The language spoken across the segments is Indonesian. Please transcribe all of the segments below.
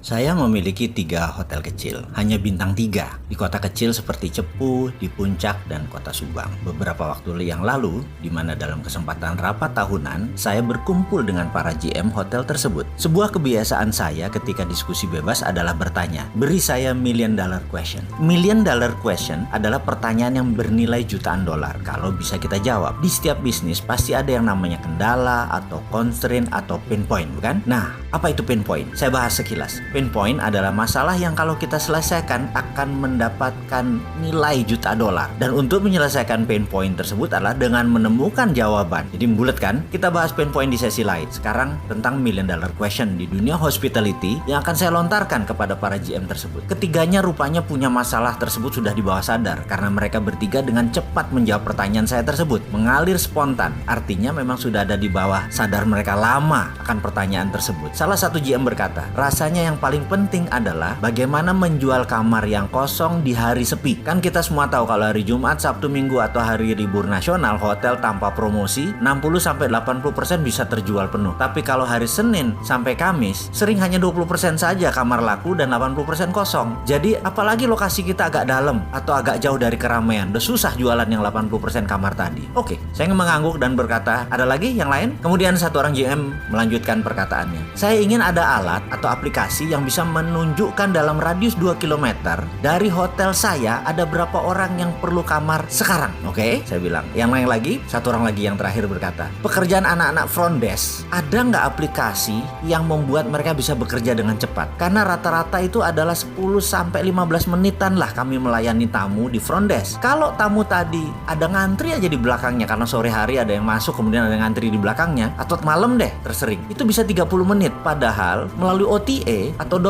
Saya memiliki 3 hotel kecil, hanya bintang 3, di kota kecil seperti Cepu, di Puncak, dan kota Subang. Beberapa waktu yang lalu, di mana dalam kesempatan rapat tahunan, saya berkumpul dengan para GM hotel tersebut. Sebuah kebiasaan saya ketika diskusi bebas adalah bertanya, beri saya million dollar question. Million dollar question adalah pertanyaan yang bernilai jutaan dolar. Kalau bisa kita jawab, di setiap bisnis pasti ada yang namanya kendala, atau constraint, atau pain point, bukan? Nah, apa itu pain point? Saya bahas sekilas. Pain point adalah masalah yang kalau kita selesaikan akan mendapatkan nilai juta dolar. Dan untuk menyelesaikan pain point tersebut adalah dengan menemukan jawaban. Jadi bulat kan? Kita bahas pain point di sesi lain. Sekarang tentang million dollar question di dunia hospitality yang akan saya lontarkan kepada para GM tersebut. Ketiganya rupanya punya masalah tersebut sudah di bawah sadar karena mereka bertiga dengan cepat menjawab pertanyaan saya tersebut. Mengalir spontan, artinya memang sudah ada di bawah sadar mereka lama akan pertanyaan tersebut. Salah satu GM berkata, rasanya yang paling penting adalah bagaimana menjual kamar yang kosong di hari sepi. Kan kita semua tahu kalau hari Jumat, Sabtu, Minggu atau hari libur nasional, hotel tanpa promosi 60-80% bisa terjual penuh. Tapi kalau hari Senin sampai Kamis, sering hanya 20% saja kamar laku dan 80% kosong. Jadi apalagi lokasi kita agak dalam atau agak jauh dari keramaian, udah susah jualan yang 80% kamar tadi. Oke, saya mengangguk dan berkata, ada lagi yang lain? Kemudian satu orang GM melanjutkan perkataannya. Saya ingin ada alat atau aplikasi yang bisa menunjukkan dalam radius 2 km dari hotel saya ada berapa orang yang perlu kamar sekarang. Oke, saya bilang. Yang lain lagi, satu orang lagi yang terakhir berkata, pekerjaan anak-anak front desk, ada nggak aplikasi yang membuat mereka bisa bekerja dengan cepat? Karena rata-rata itu adalah 10-15 menitan lah kami melayani tamu di front desk. Kalau tamu tadi ada ngantri aja di belakangnya karena sore hari ada yang masuk kemudian ada yang ngantri di belakangnya, atau malam deh tersering, itu bisa 30 menit. Padahal melalui OTA atau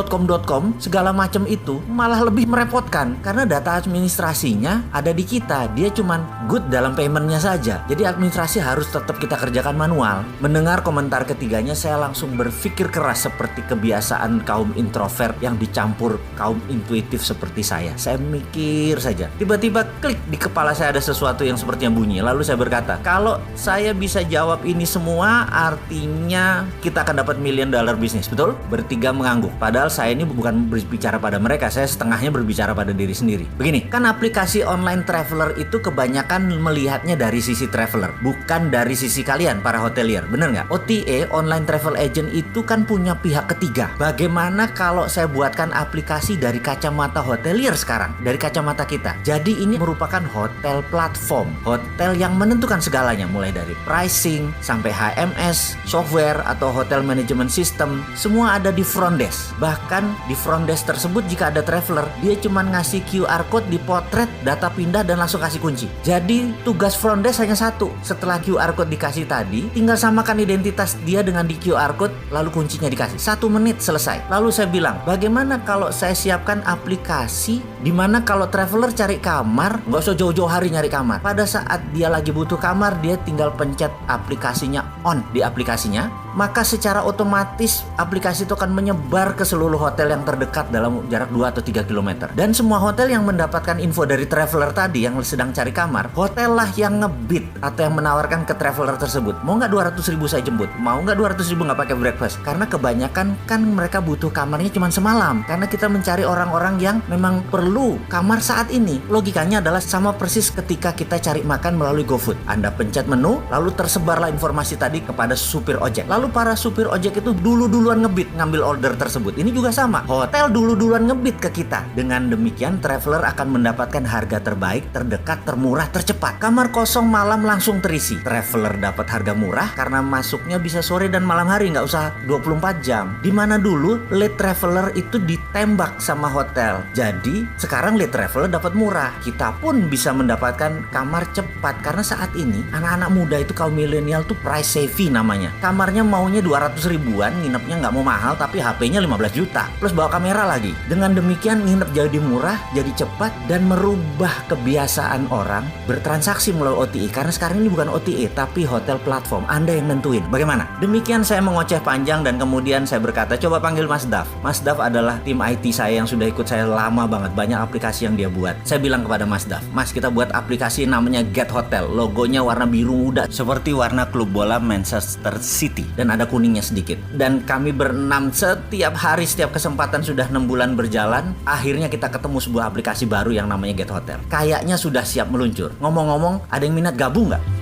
.com segala macam itu malah lebih merepotkan karena data administrasinya ada di kita. Dia cuman good dalam paymentnya saja. Jadi administrasi harus tetap kita kerjakan manual. Mendengar komentar ketiganya, saya langsung berpikir keras seperti kebiasaan kaum introvert yang dicampur kaum intuitif seperti saya. Saya mikir saja. Tiba-tiba klik di kepala saya ada sesuatu yang sepertinya bunyi. Lalu saya berkata, kalau saya bisa jawab ini semua artinya kita akan dapat million dollar bisnis. Betul? Bertiga mengangguk. Padahal saya ini bukan berbicara pada mereka, saya setengahnya berbicara pada diri sendiri. Begini, kan aplikasi online traveler itu kebanyakan melihatnya dari sisi traveler, bukan dari sisi kalian para hotelier. Bener nggak? OTA, online travel agent, itu kan punya pihak ketiga. Bagaimana kalau saya buatkan aplikasi dari kacamata hotelier sekarang, dari kacamata kita? Jadi ini merupakan hotel platform, hotel yang menentukan segalanya, mulai dari pricing sampai HMS, software atau hotel management system, semua ada di front desk. Bahkan di front desk tersebut jika ada traveler, dia cuma ngasih QR code, dipotret, data pindah dan langsung kasih kunci. Jadi tugas front desk hanya satu. Setelah QR code dikasih tadi, tinggal samakan identitas dia dengan di QR code, lalu kuncinya dikasih. 1 menit selesai. Lalu saya bilang, bagaimana kalau saya siapkan aplikasi di mana kalau traveler cari kamar, nggak usah jauh-jauh hari nyari kamar. Pada saat dia lagi butuh kamar, dia tinggal pencet aplikasinya on di aplikasinya, maka secara otomatis aplikasi itu akan menyebar ke seluruh hotel yang terdekat dalam jarak 2 atau 3 km. Dan semua hotel yang mendapatkan info dari traveler tadi yang sedang cari kamar, hotel lah yang ngebid atau yang menawarkan ke traveler tersebut. Mau nggak 200.000 saya jemput? Mau nggak 200.000 nggak pakai breakfast? Karena kebanyakan kan mereka butuh kamarnya cuma semalam. Karena kita mencari orang-orang yang memang perlu kamar saat ini. Logikanya adalah sama persis ketika kita cari makan melalui GoFood. Anda pencet menu, lalu tersebarlah informasi tadi kepada supir ojek. Lalu para supir ojek itu duluan ngebid ngambil order tersebut. Ini juga sama. Hotel duluan ngebid ke kita. Dengan demikian traveler akan mendapatkan harga terbaik, terdekat, termurah, tercepat. Kamar kosong malam langsung terisi. Traveler dapat harga murah karena masuknya bisa sore dan malam hari, nggak usah 24 jam. Dimana dulu late traveler itu ditembak sama hotel. Jadi sekarang late traveler dapat murah. Kita pun bisa mendapatkan kamar cepat karena saat ini anak-anak muda itu kaum milenial tuh price savvy namanya. Kamarnya maunya 200 ribuan, nginepnya nggak mau mahal tapi HP-nya 15 juta. Plus bawa kamera lagi. Dengan demikian nginep jadi murah, jadi cepat dan merubah kebiasaan orang bertransaksi melalui OTA. Karena sekarang ini bukan OTA tapi hotel platform. Anda yang nentuin. Bagaimana? Demikian saya mengoceh panjang dan kemudian saya berkata, coba panggil Mas Daf. Mas Daf adalah tim IT saya yang sudah ikut saya lama banget. Banyak aplikasi yang dia buat. Saya bilang kepada Mas Daf, Mas, kita buat aplikasi namanya Get Hotel. Logonya warna biru muda seperti warna klub bola Manchester City. dan ada kuningnya sedikit. Dan kami berenam setiap hari, setiap kesempatan sudah 6 bulan berjalan. Akhirnya kita ketemu sebuah aplikasi baru yang namanya Get Hotel. Kayaknya sudah siap meluncur. Ngomong-ngomong, ada yang minat gabung nggak?